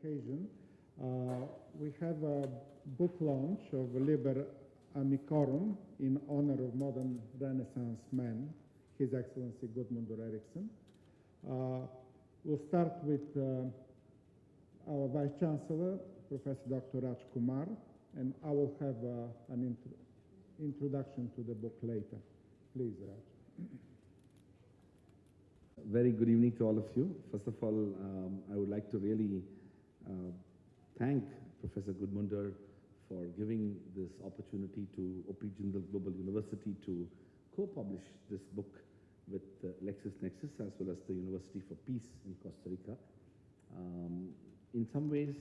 occasion. We have a book launch of Liber Amicorum in honor of modern Renaissance man, His Excellency Guðmundur Eriksson. We'll start with our Vice Chancellor, Professor Dr. Raj Kumar, and I will have an introduction to the book later. Please, Raj. Very good evening to all of you. First of all, I would like to really thank Professor Guðmundur for giving this opportunity to OP Jindal Global University to co-publish this book with LexisNexis as well as the University for Peace in Costa Rica. In some ways,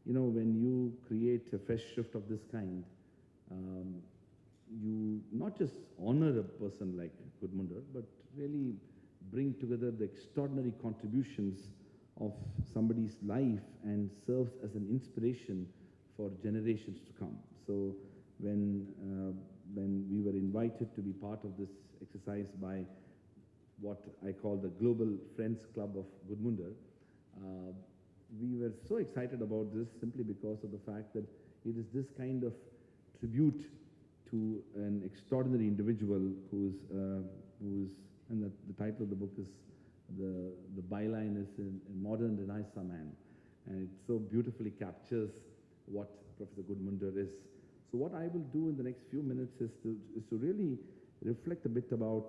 you know, when you create a fresh shift of this kind, you not just honor a person like Guðmundur, but really bring together the extraordinary contributions of somebody's life and serves as an inspiration for generations to come. So when we were invited to be part of this exercise by what I call the Global Friends Club of Guðmundur, we were so excited about this simply because of the fact that it is this kind of tribute to an extraordinary individual who's and the title of the book is, the byline is a modern Renaissance man. And it so beautifully captures what Professor Guðmundur is. So what I will do in the next few minutes is to really reflect a bit about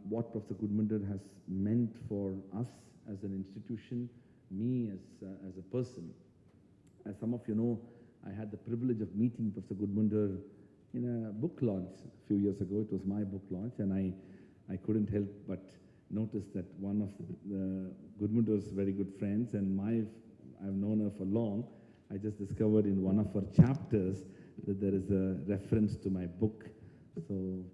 what Professor Guðmundur has meant for us as an institution, me as a person. As some of you know, I had the privilege of meeting Professor Guðmundur in a book launch a few years ago. It was my book launch, and I couldn't help but notice that one of Guðmundur's very good friends, and I've known her for long, I just discovered in one of her chapters that there is a reference to my book. So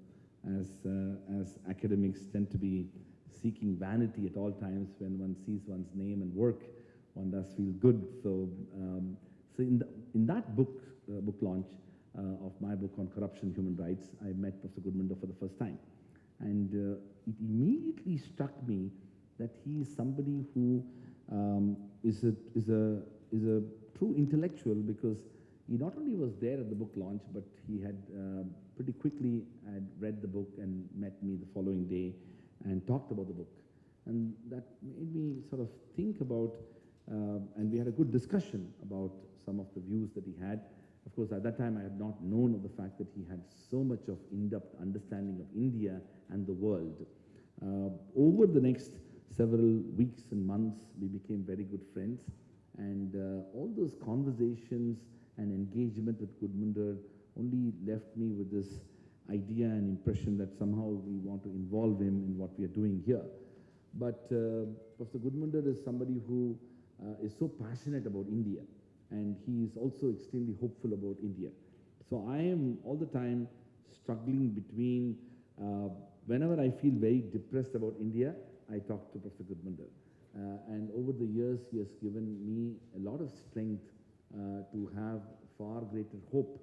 as academics tend to be seeking vanity at all times, when one sees one's name and work, one does feel good. So, so in that book launch of my book on corruption and human rights, I met Professor Guðmundur for the first time. And it immediately struck me that he is somebody who is a true intellectual, because he not only was there at the book launch, but he had pretty quickly had read the book and met me the following day and talked about the book. And that made me sort of think about, and we had a good discussion about some of the views that he had. Of course, at that time, I had not known of the fact that he had so much of in-depth understanding of India and the world. Over the next several weeks and months, we became very good friends. And all those conversations and engagement with Guðmundur only left me with this idea and impression that somehow we want to involve him in what we are doing here. But Professor Guðmundur is somebody who is so passionate about India. And he is also extremely hopeful about India. So I am all the time struggling between, whenever I feel very depressed about India, I talk to Professor Guðmundur. And over the years, he has given me a lot of strength to have far greater hope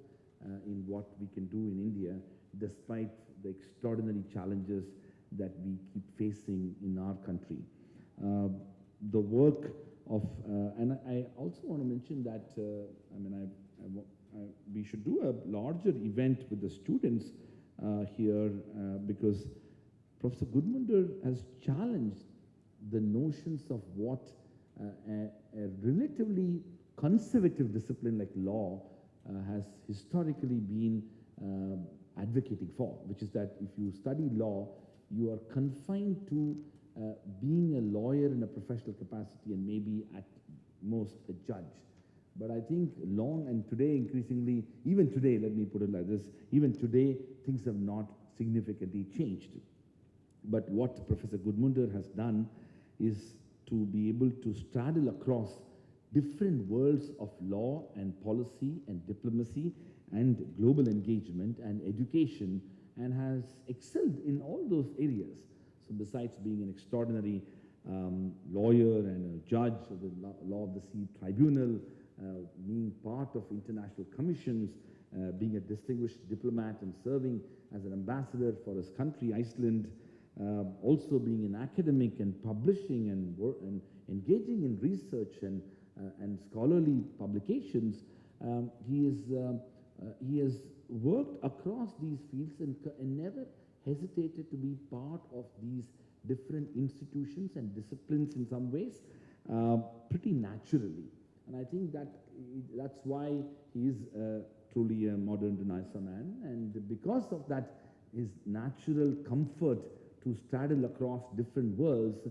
in what we can do in India, despite the extraordinary challenges that we keep facing in our country. The work of, and I also want to mention that, we should do a larger event with the students here because Professor Guðmundur has challenged the notions of what a relatively conservative discipline like law has historically been advocating for, which is that if you study law, you are confined to being a lawyer in a professional capacity and maybe at most a judge. But I think long and today increasingly, even today, let me put it like this, even today things have not significantly changed. But what Professor Guðmundur has done is to be able to straddle across different worlds of law and policy and diplomacy and global engagement and education, and has excelled in all those areas. So besides being an extraordinary lawyer and a judge of the Law of the Sea Tribunal, being part of international commissions, being a distinguished diplomat and serving as an ambassador for his country, Iceland, also being an academic and publishing and engaging in research and and scholarly publications, he has worked across these fields and never hesitated to be part of these different institutions and disciplines in some ways pretty naturally. And I think that's why he is truly a modern Renaissance man. And because of that, his natural comfort to straddle across different worlds,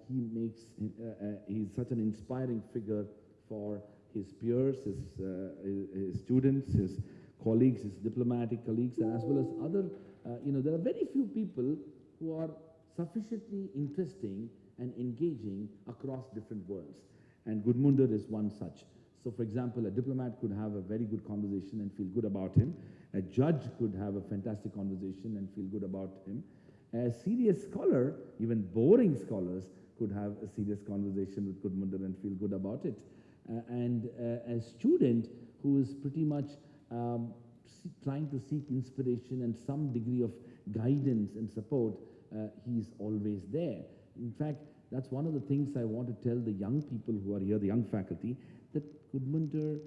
he's such an inspiring figure for his peers, his students, his colleagues, his diplomatic colleagues, as well as other, there are very few people who are sufficiently interesting and engaging across different worlds. And Guðmundur is one such. So, for example, a diplomat could have a very good conversation and feel good about him. A judge could have a fantastic conversation and feel good about him. A serious scholar, even boring scholars, could have a serious conversation with Guðmundur and feel good about it. And a student who is pretty much trying to seek inspiration and some degree of guidance and support, he's always there. In fact, that's one of the things I want to tell the young people who are here, the young faculty, that Guðmundur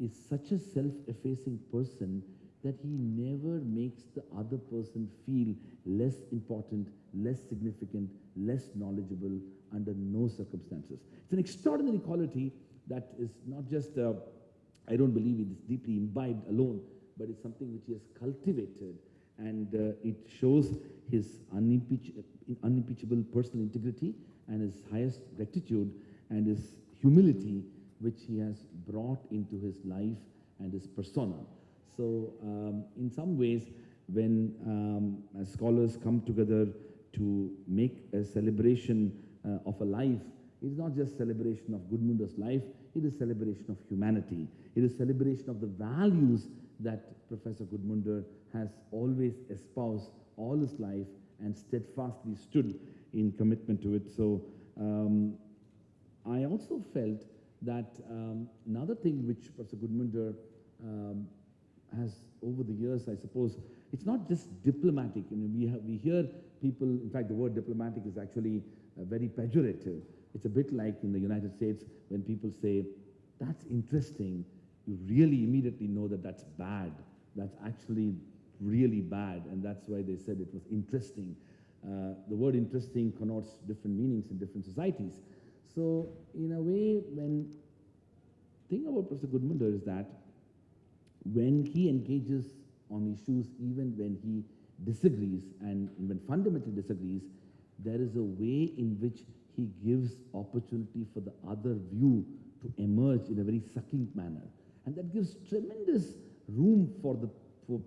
is such a self-effacing person that he never makes the other person feel less important, less significant, less knowledgeable under no circumstances. It's an extraordinary quality that is not just, I don't believe it is deeply imbibed alone, but it's something which he has cultivated, and it shows his unimpeachable personal integrity and his highest rectitude and his humility, which he has brought into his life and his persona. So in some ways, when scholars come together to make a celebration of a life, it's not just celebration of Guðmundur's life, it is celebration of humanity. It is celebration of the values that Professor Guðmundur has always espoused all his life and steadfastly stood in commitment to it. So I also felt that another thing which Professor Guðmundur has over the years, I suppose, it's not just diplomatic. We hear people, in fact, the word diplomatic is actually very pejorative. It's a bit like in the United States when people say, that's interesting, you really immediately know that that's bad. That's actually really bad, and that's why they said it was interesting. The word interesting connotes different meanings in different societies. So, in a way, the thing about Professor Guðmundur is that when he engages on issues, even when he disagrees and when fundamentally disagrees, there is a way in which he gives opportunity for the other view to emerge in a very succinct manner. And that gives tremendous room for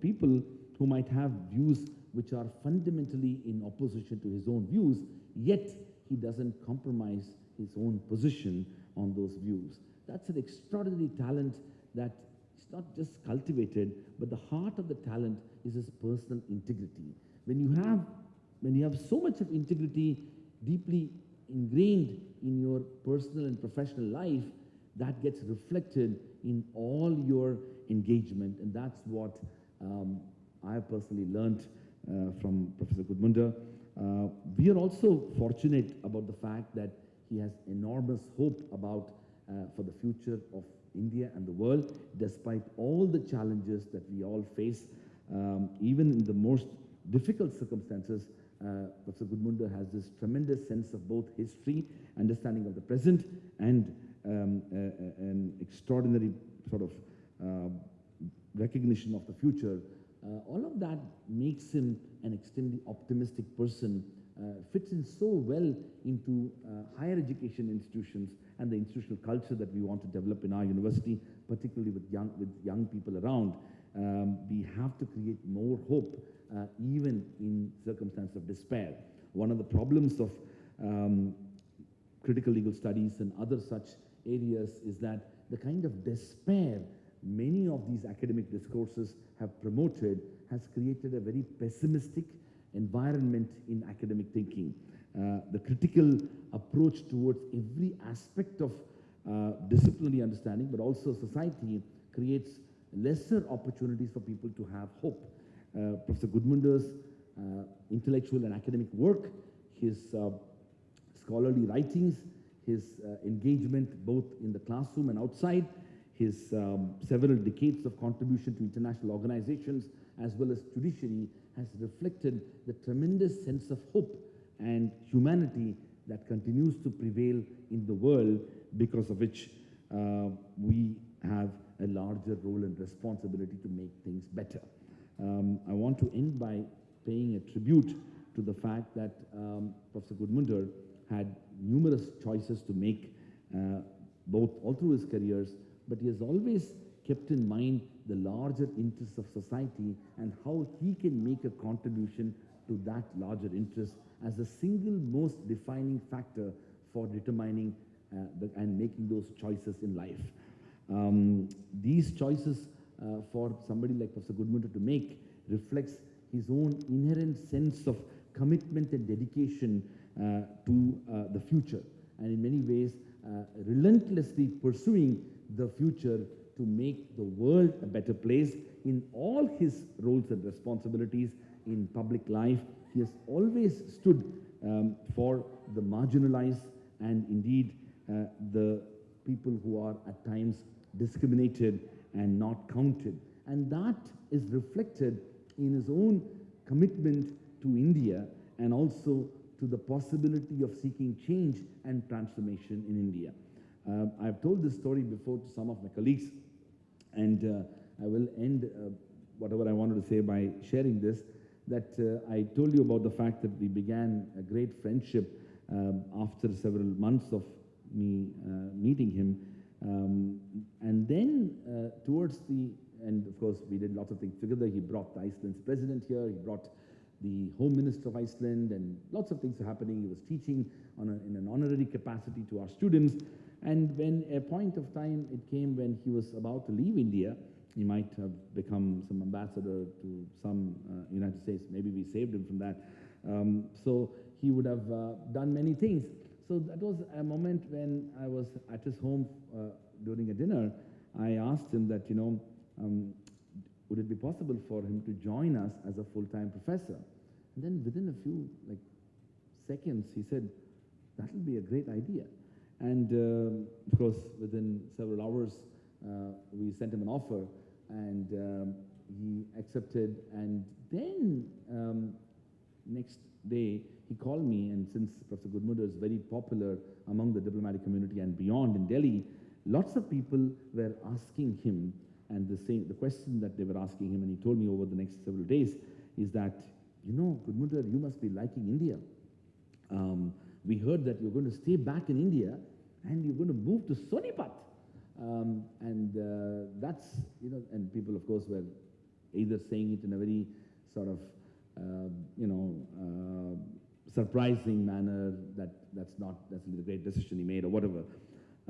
people who might have views which are fundamentally in opposition to his own views, yet he doesn't compromise his own position on those views. That's an extraordinary talent that is not just cultivated, but the heart of the talent is his personal integrity. When you have so much of integrity deeply ingrained in your personal and professional life, that gets reflected in all your engagement, and that's what I have personally learned from Professor Guðmundur. We are also fortunate about the fact that he has enormous hope for the future of India and the world, despite all the challenges that we all face. Even in the most difficult circumstances, Professor Guðmundur has this tremendous sense of both history, understanding of the present, and an extraordinary sort of recognition of the future. All of that makes him an extremely optimistic person, fits in so well into higher education institutions and the institutional culture that we want to develop in our university, particularly with young people around. We have to create more hope, even in circumstances of despair. One of the problems of critical legal studies and other such areas is that the kind of despair many of these academic discourses have promoted has created a very pessimistic environment in academic thinking. The critical approach towards every aspect of disciplinary understanding, but also society, creates lesser opportunities for people to have hope. Professor Guðmundur's intellectual and academic work, his scholarly writings, his engagement both in the classroom and outside, his several decades of contribution to international organizations as well as judiciary has reflected the tremendous sense of hope and humanity that continues to prevail in the world, because of which we have a larger role and responsibility to make things better. I want to end by paying a tribute to the fact that Professor Guðmundur had numerous choices to make both all through his careers, but he has always kept in mind the larger interests of society and how he can make a contribution to that larger interest as the single most defining factor for determining and making those choices in life. These choices for somebody like Professor Guðmundur to make reflects his own inherent sense of commitment and dedication to the future, and in many ways relentlessly pursuing the future to make the world a better place in all his roles and responsibilities in public life. He has always stood for the marginalized and indeed the people who are at times discriminated and not counted. And that is reflected in his own commitment to India and also to the possibility of seeking change and transformation in India. I've told this story before to some of my colleagues, and I will end whatever I wanted to say by sharing this, that I told you about the fact that we began a great friendship after several months of me meeting him. And then towards the end, of course, we did lots of things together. He brought Iceland's president here. He brought the Home Minister of Iceland, and lots of things were happening. He was teaching in an honorary capacity to our students. And when a point of time it came when he was about to leave India, he might have become some ambassador to some United States. Maybe we saved him from that. So he would have done many things. So that was a moment when I was at his home during a dinner. I asked him that, would it be possible for him to join us as a full-time professor? And then within a few seconds, he said, that will be a great idea. And of course, within several hours, we sent him an offer, and he accepted. And then next day, he called me, and since Professor Guðmundur is very popular among the diplomatic community and beyond in Delhi, lots of people were asking him, and the question that they were asking him, and he told me over the next several days, is that, Guðmundur, you must be liking India. We heard that you're going to stay back in India, and you're going to move to Sonipat. That's, and people, of course, were either saying it in a very sort of, surprising manner, that's not necessarily the great decision he made or whatever.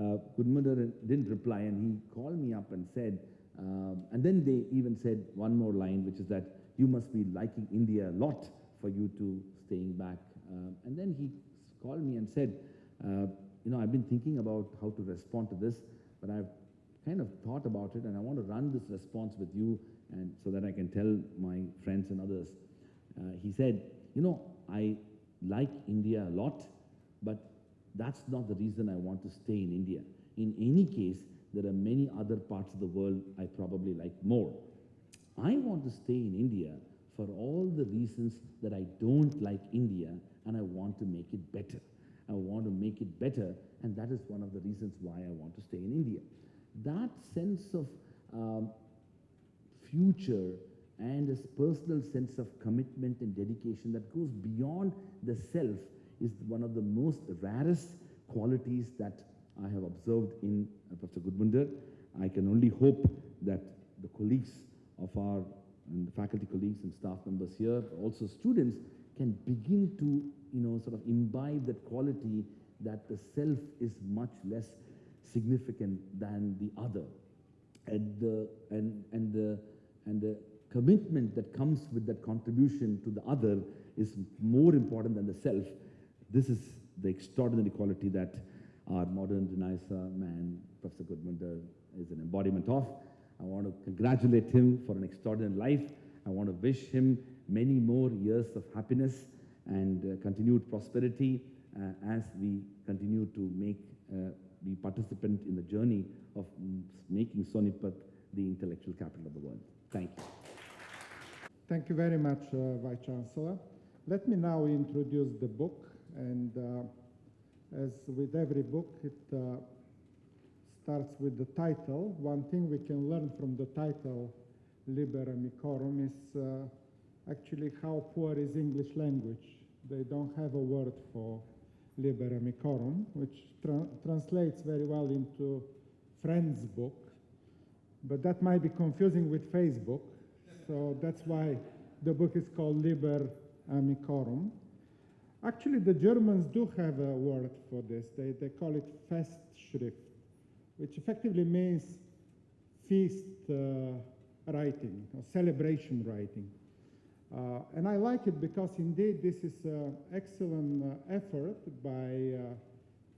Guðmundur didn't reply, and he called me up and said, and then they even said one more line, which is that you must be liking India a lot for you to staying back. And then he called me and said, I've been thinking about how to respond to this, but I've kind of thought about it, and I want to run this response with you, and so that I can tell my friends and others. He said, I like India a lot, but that's not the reason I want to stay in India. In any case, there are many other parts of the world I probably like more. I want to stay in India for all the reasons that I don't like India, and I want to make it better. I want to make it better, and that is one of the reasons why I want to stay in India. That sense of future and this personal sense of commitment and dedication that goes beyond the self is one of the most rarest qualities that I have observed in Professor Guðmundur. I can only hope that the colleagues of our and the faculty colleagues and staff members here, also students, can begin to sort of imbibe that quality that the self is much less significant than the other, and the commitment that comes with that contribution to the other is more important than the self. This is the extraordinary quality that our modern Renaissance man, Professor Guðmundur, is an embodiment of. I want to congratulate him for an extraordinary life. I want to wish him many more years of happiness and continued prosperity. as we continue to be participant in the journey of making Sonipat the intellectual capital of the world. Thank you. Thank you very much, Vice Chancellor. Let me now introduce the book, and as with every book, it starts with the title. One thing we can learn from the title, Liber Amicorum, is actually how poor is English language. They don't have a word for Liber Amicorum, which translates very well into friend's book, but that might be confusing with Facebook, so that's why the book is called Liber Amicorum. Actually, the Germans do have a word for this. They call it Festschrift, which effectively means feast writing, or celebration writing. And I like it because indeed this is an excellent effort by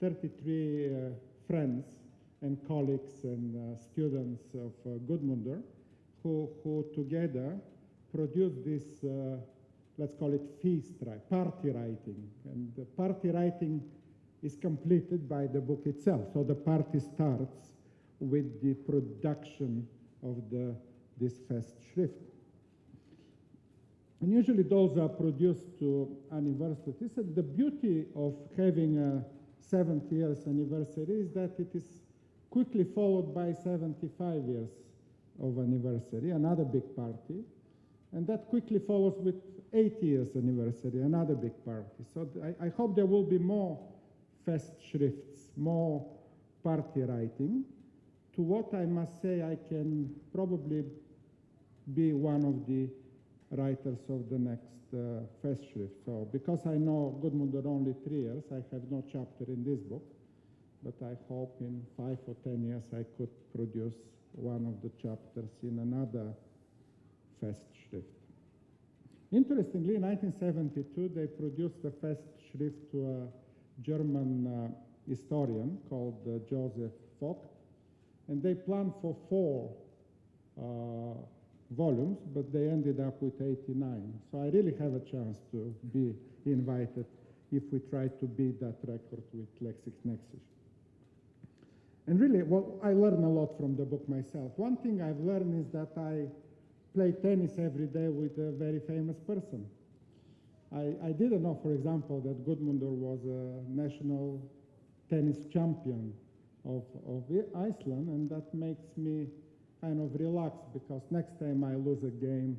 33 friends and colleagues and students of Guðmundur who together produced this, let's call it party writing. And the party writing is completed by the book itself. So the party starts with the production of this Festschrift. And usually those are produced to anniversaries. And the beauty of having a 70 years anniversary is that it is quickly followed by 75 years of anniversary, another big party. And that quickly follows with 80 years anniversary, another big party. So I hope there will be more Festschrifts, more party writing. To what I must say, I can probably be one of the writers of the next Festschrift. So because I know Guðmundur only 3 years, I have no chapter in this book, but I hope in 5 or 10 years I could produce one of the chapters in another Festschrift. Interestingly, in 1972, they produced the Festschrift to a German historian called Joseph Vogt, and they planned for 4 volumes, but they ended up with 89. So I really have a chance to be invited if we try to beat that record with LexisNexis. And really, well, I learn a lot from the book myself. One thing I've learned is that I play tennis every day with a very famous person. I didn't know, for example, that Guðmundur was a national tennis champion of Iceland, and that makes me kind of relaxed, because next time I lose a game,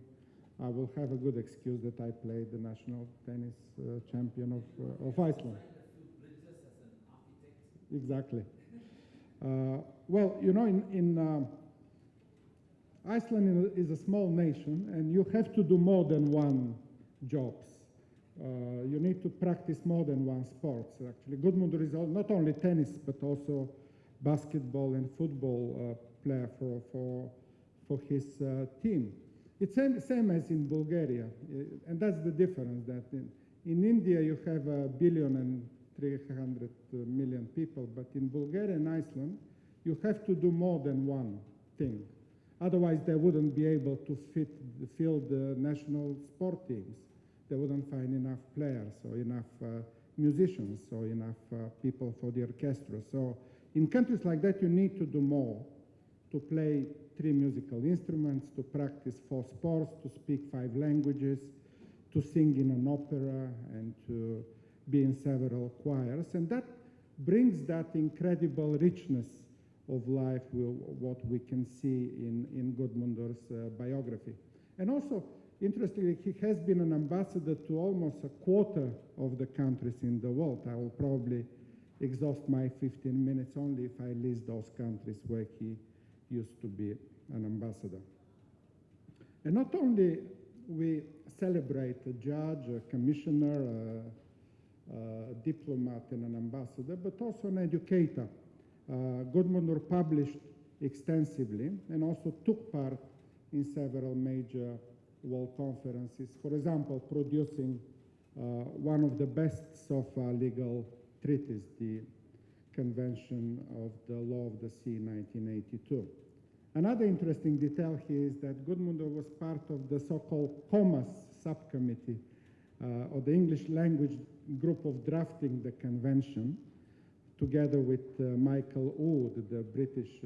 I will have a good excuse that I played the national tennis champion of Iceland. Exactly. Well, you know, in Iceland is a small nation, and you have to do more than one jobs. You need to practice more than one sport. So actually, Guðmundur is not only tennis, but also basketball and football player for his team. It's same as in Bulgaria, and that's the difference. That in India you have 1,300,000,000 people, but in Bulgaria and Iceland you have to do more than one thing. Otherwise, they wouldn't be able to fill the national sport teams. They wouldn't find enough players or enough musicians or enough people for the orchestra. So in countries like that, you need to do more, to play 3 musical instruments, to practice 4 sports, to speak 5 languages, to sing in an opera, and to be in several choirs. And that brings that incredible richness of life, what we can see in Guðmundur's biography. And also, interestingly, he has been an ambassador to almost a quarter of the countries in the world. I will probably exhaust my 15 minutes only if I list those countries where he used to be an ambassador. And not only we celebrate a judge, a commissioner, a diplomat, and an ambassador, but also an educator. Guðmundur published extensively and also took part in several major world conferences. For example, producing one of the best so far legal treaties, the Convention of the Law of the Sea, 1982. Another interesting detail here is that Guðmundur was part of the so-called COMAS subcommittee or the English language group of drafting the convention, together with Michael Wood, the British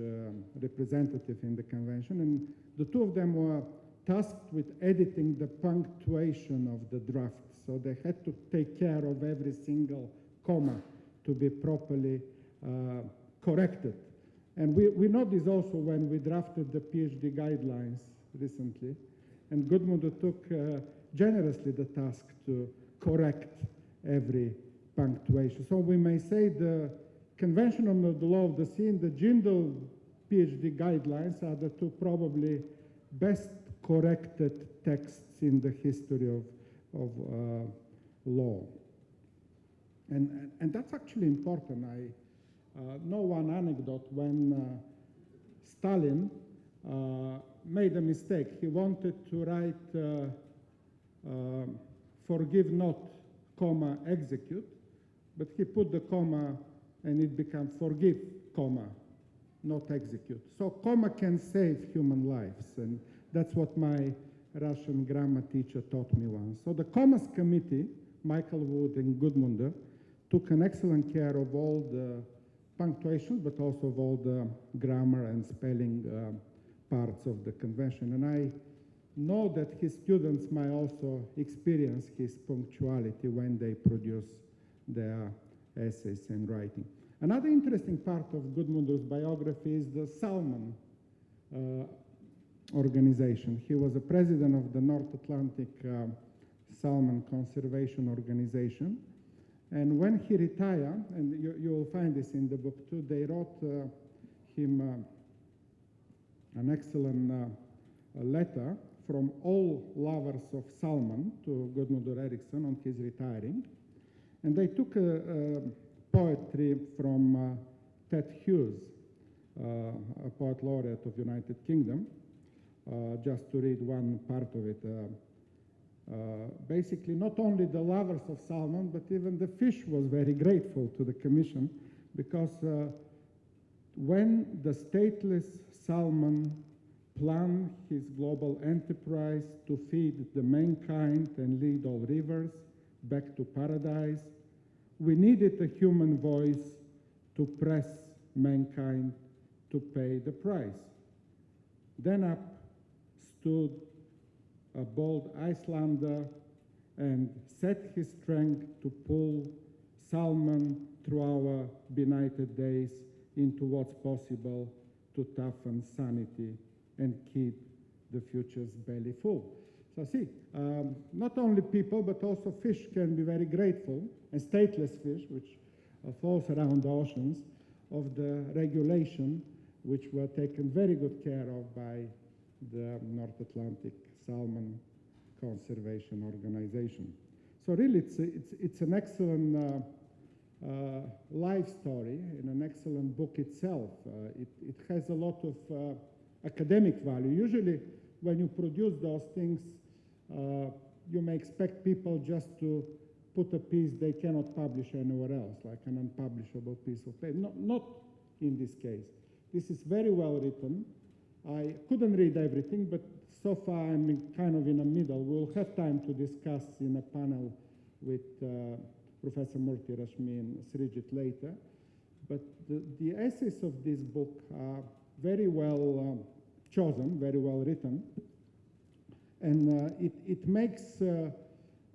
representative in the convention. And the two of them were tasked with editing the punctuation of the draft. So they had to take care of every single comma to be properly corrected. And we know this also when we drafted the PhD guidelines recently. And Guðmundur took generously the task to correct every punctuation. So we may say the Convention on the Law of the Sea and the Jindal PhD guidelines are the two probably best corrected texts in the history of law. And that's actually important. I know one anecdote when Stalin made a mistake. He wanted to write forgive not, comma, execute, but he put the comma and it became forgive, comma, not execute. So comma can save human lives, and that's what my Russian grammar teacher taught me once. So the Commas Committee, Michael Wood and Guðmundur, took an excellent care of all the punctuation, but also of all the grammar and spelling parts of the convention. And I know that his students might also experience his punctuality when they produce their essays and writing. Another interesting part of Guðmundur's biography is the Salmon organization. He was a president of the North Atlantic Salmon Conservation Organization. And when he retired, and you will find this in the book too, they wrote him an excellent letter from all lovers of salmon to Guðmundur Eriksson on his retiring. And they took poetry from Ted Hughes, a poet laureate of United Kingdom, just to read one part of it. Basically, not only the lovers of salmon, but even the fish was very grateful to the commission, because when the stateless salmon planned his global enterprise to feed the mankind and lead all rivers back to paradise, we needed a human voice to press mankind to pay the price. Then up stood a bold Icelander and set his strength to pull salmon through our benighted days into what's possible to toughen sanity and keep the future's belly full. So see, not only people, but also fish can be very grateful, and stateless fish, which flows around the oceans, of the regulation, which were taken very good care of by the North Atlantic Salmon Conservation Organization. So really, it's an excellent life story and an excellent book itself. It has a lot of academic value. Usually, when you produce those things, you may expect people just to put a piece they cannot publish anywhere else, like an unpublishable piece of paper. Not in this case. This is very well written. I couldn't read everything, but so far I'm kind of in the middle. We'll have time to discuss in a panel with Professor Murthy Rashmi and Srijit later. But the essays of this book are very well chosen, very well written. And it makes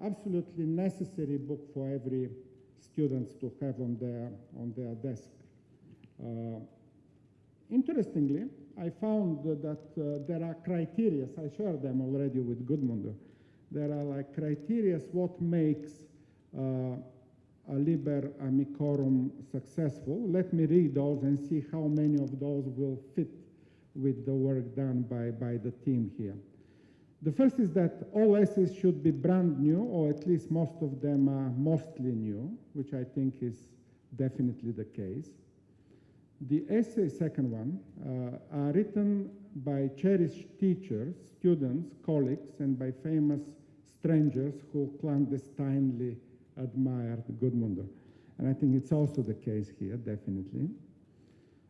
absolutely necessary book for every student to have on their desk. Interestingly, I found that there are criteria. I shared them already with Guðmundur. There are like criteria what makes a Liber Amicorum successful. Let me read those and see how many of those will fit with the work done by the team here. The first is that all essays should be brand new, or at least most of them are mostly new, which I think is definitely the case. The essay, second one, are written by cherished teachers, students, colleagues, and by famous strangers who clandestinely admired Guðmundur. And I think it's also the case here, definitely.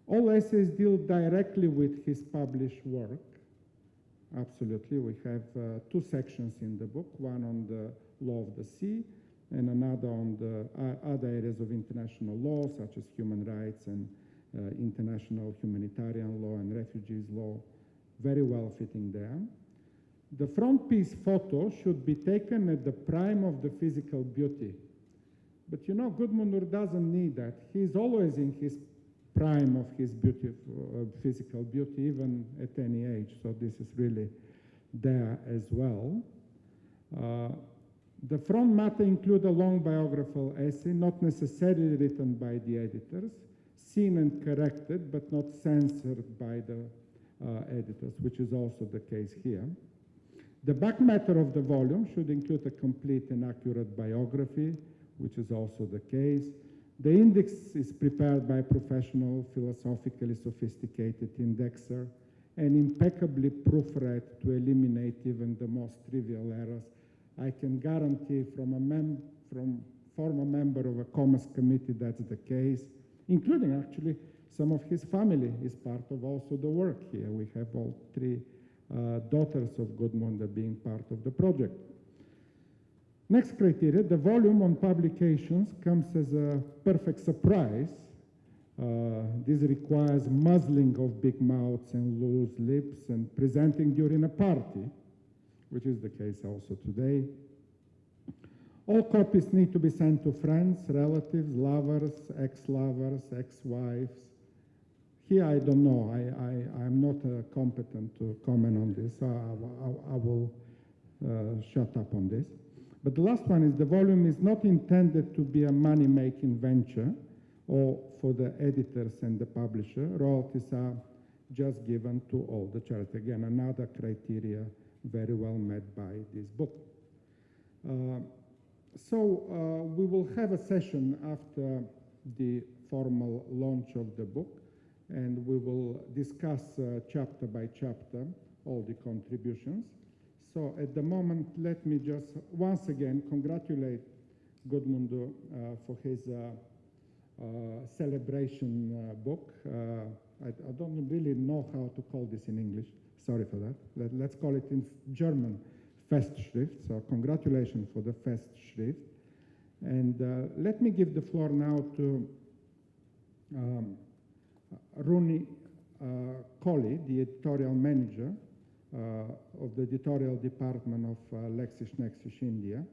All essays deal directly with his published work. Absolutely. We have two sections in the book, one on the law of the sea, and another on the other areas of international law, such as human rights and international humanitarian law and refugees law, very well fitting there. The frontispiece photo should be taken at the prime of the physical beauty. But you know, Guðmundur doesn't need that. He's always in his prime of his beauty, physical beauty, even at any age. So this is really there as well. The front matter include a long biographical essay, not necessarily written by the editors, seen and corrected, but not censored by the editors, which is also the case here. The back matter of the volume should include a complete and accurate biography, which is also the case. The index is prepared by a professional, philosophically sophisticated indexer, and impeccably proofread to eliminate even the most trivial errors. I can guarantee from former member of a Commerce Committee that's the case, including actually some of his family is part of also the work here. We have all three daughters of Guðmundur being part of the project. Next criteria, the volume on publications comes as a perfect surprise. This requires muzzling of big mouths and loose lips and presenting during a party, which is the case also today. All copies need to be sent to friends, relatives, lovers, ex-lovers, ex-wives. Here I don't know, I'm not competent to comment on this, so I will shut up on this. But the last one is the volume is not intended to be a money-making venture or for the editors and the publisher. Royalties are just given to all the charity. Again, another criteria very well met by this book. We will have a session after the formal launch of the book, and we will discuss chapter by chapter all the contributions. So at the moment, let me just once again congratulate Guðmundur for his celebration book. I don't really know how to call this in English. Sorry for that. Let's call it in German, Festschrift. So congratulations for the Festschrift. And let me give the floor now to Runi Colley, the editorial manager of the editorial department of LexisNexis India,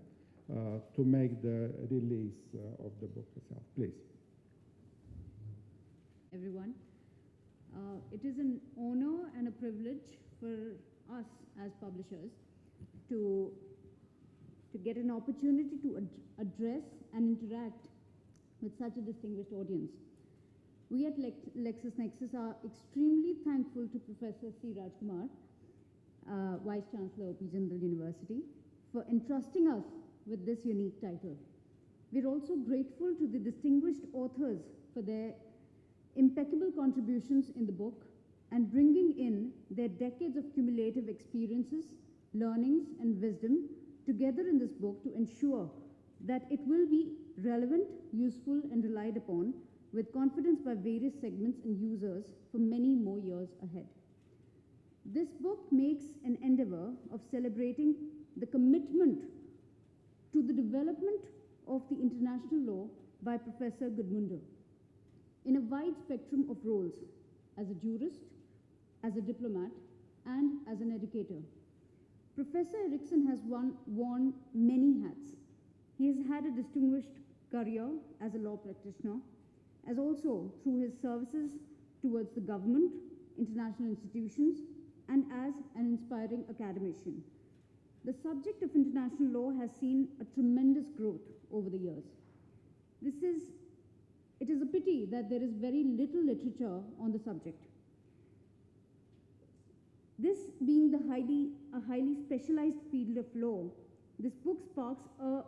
to make the release of the book itself. Please. Everyone. It is an honor and a privilege for us as publishers to get an opportunity to address and interact with such a distinguished audience. We at LexisNexis are extremely thankful to Professor C. Rajkumar, Vice Chancellor of Jindal University, for entrusting us with this unique title. We're also grateful to the distinguished authors for their impeccable contributions in the book and bringing in their decades of cumulative experiences, learnings, and wisdom together in this book to ensure that it will be relevant, useful, and relied upon with confidence by various segments and users for many more years ahead. This book makes an endeavor of celebrating the commitment to the development of the international law by Professor Guðmundur in a wide spectrum of roles as a jurist, as a diplomat, and as an educator. Professor Eriksson has worn many hats. He has had a distinguished career as a law practitioner, as also through his services towards the government, international institutions, and as an inspiring academician. The subject of international law has seen a tremendous growth over the years. It is a pity that there is very little literature on the subject. This being a highly specialized field of law, this book sparks a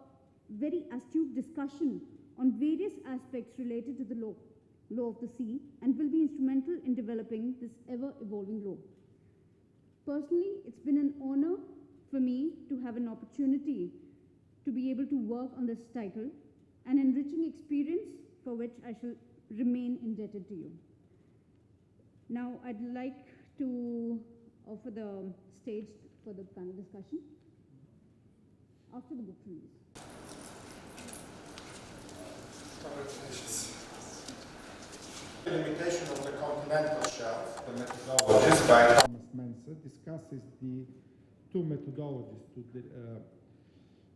very astute discussion on various aspects related to the law of the sea, and will be instrumental in developing this ever-evolving law. Personally, it's been an honor for me to have an opportunity to be able to work on this title, an enriching experience for which I shall remain indebted to you. Now, I'd like to offer the stage for the panel discussion. after the book release. Congratulations. The limitation of the continental shelf, the methodologies by Thomas Mensa discusses the two methodologies to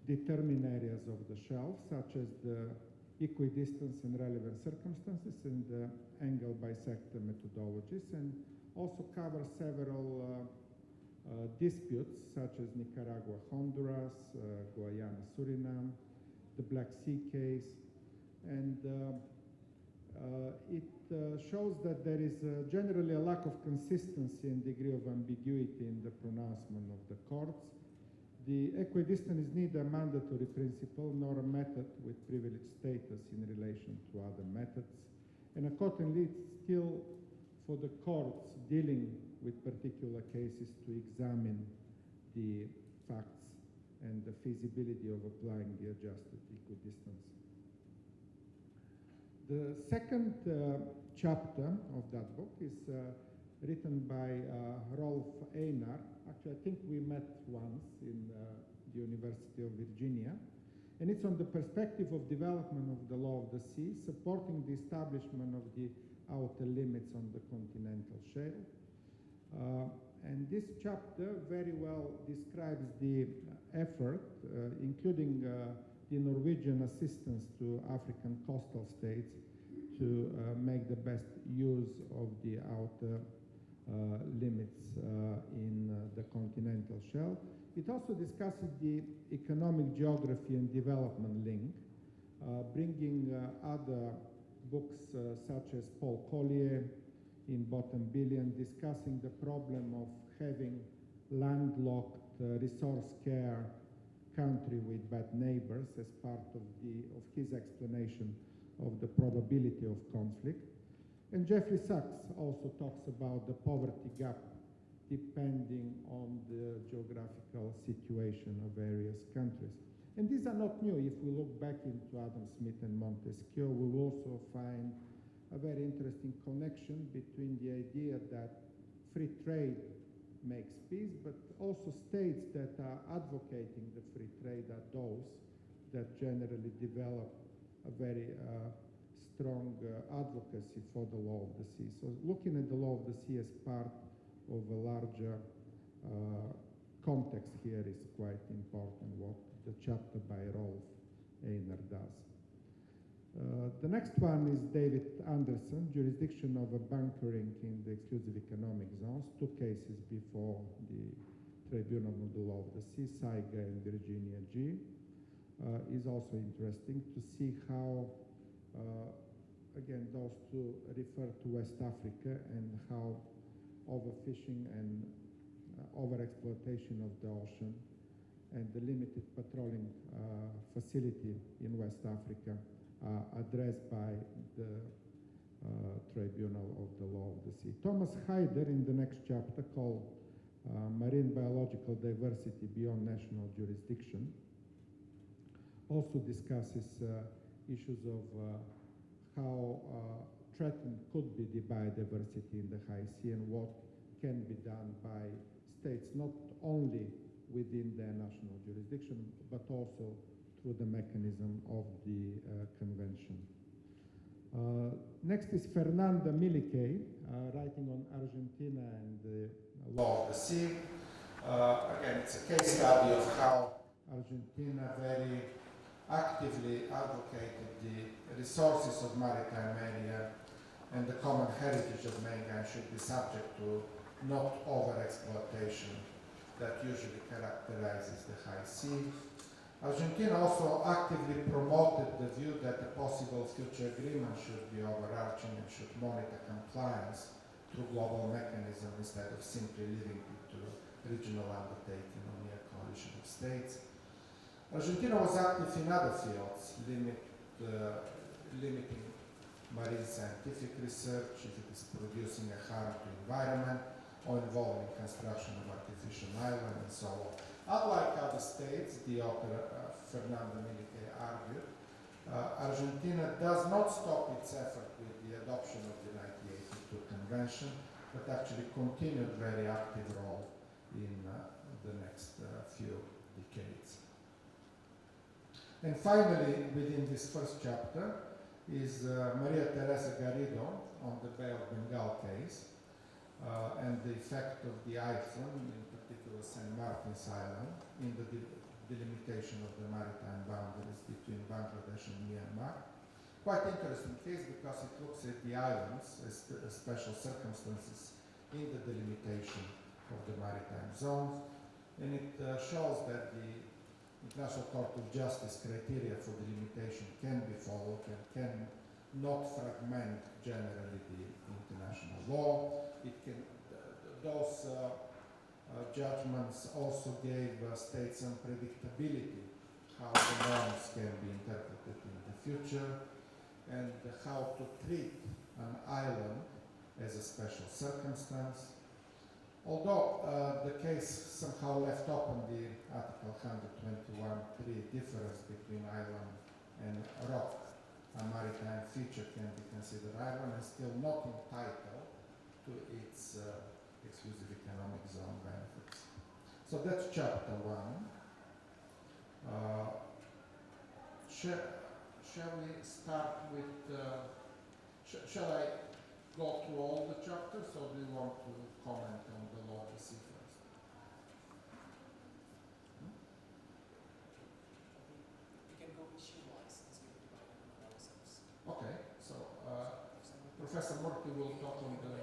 determine areas of the shelf, such as the equidistance and relevant circumstances and the angle bisector methodologies, and also cover several disputes such as Nicaragua, Honduras, Guyana, Suriname, the Black Sea case, and it shows that there is generally a lack of consistency and degree of ambiguity in the pronouncement of the courts. The equidistance is neither a mandatory principle nor a method with privileged status in relation to other methods, and accordingly it's still for the courts dealing with particular cases to examine the facts and the feasibility of applying the adjusted equidistance. The second chapter of that book is written by Rolf Einar. Actually, I think we met once in the University of Virginia. And it's on the perspective of development of the law of the sea, supporting the establishment of the outer limits on the continental shelf. And this chapter very well describes the effort, including the Norwegian assistance to African coastal states to make the best use of the outer limits in the continental shelf. It also discusses the economic geography and development link, bringing other books such as Paul Collier in Bottom Billion, discussing the problem of having landlocked, resource-scarce country with bad neighbors as part of his explanation of the probability of conflict. And Jeffrey Sachs also talks about the poverty gap depending on the geographical situation of various countries. And these are not new. If we look back into Adam Smith and Montesquieu, we will also find a very interesting connection between the idea that free trade makes peace, but also states that are advocating the free trade are those that generally develop a very strong advocacy for the law of the sea. So looking at the law of the sea as part of a larger context here is quite important, what the chapter by Rolf Einar does. The next one is David Anderson, jurisdiction of a bunkering in the exclusive economic zones, two cases before the Tribunal of the Law of the Sea, Saiga and Virginia G. Is also interesting to see how, again, those two refer to West Africa and how overfishing and overexploitation of the ocean and the limited patrolling facility in West Africa addressed by the Tribunal of the Law of the Sea. Thomas Haider, in the next chapter called Marine Biological Diversity Beyond National Jurisdiction, also discusses issues of how threatened could be the biodiversity in the high sea and what can be done by states not only within their national jurisdiction but also through the mechanism of the convention. Next is Fernanda Miliquet, writing on Argentina and the law of the sea. Again, it's a case study of how Argentina very actively advocated the resources of maritime area and the common heritage of mankind should be subject to not over-exploitation that usually characterizes the high sea. Argentina also actively promoted the view that the possible future agreement should be overarching and should monitor compliance through global mechanism instead of simply leaving it to regional undertaking or mere coalition of states. Argentina was active in other fields, limiting marine scientific research if it is producing a harm to environment or involving construction of artificial islands and so on. Unlike other states, the author Fernanda Miliquet argued, Argentina does not stop its effort with the adoption of the 1982 Convention, but actually continued very active role in the next few decades. And finally, within this first chapter, is Maria Teresa Garrido on the Bay of Bengal case and the effect of the island, in particular St. Martin's Island, in the delimitation of the maritime boundaries between Bangladesh and Myanmar. Quite interesting case because it looks at the islands as special circumstances in the delimitation of the maritime zones, and it shows that the International Court of Justice criteria for delimitation can be followed and can not fragment generally the international law. It can, those judgments also gave states some predictability how the norms can be interpreted in the future and how to treat an island as a special circumstance. Although the case somehow left open the Article 121.3 difference between island and rock, a maritime feature can be considered island and still not entitled to its exclusive economic zone benefits. So that's chapter 1. Shall we start with, shall I go through all the chapters, or do you want to comment on the law of the sea first? We can go issue-wise since we divide them on ourselves. Okay, so Professor Murthy will talk on the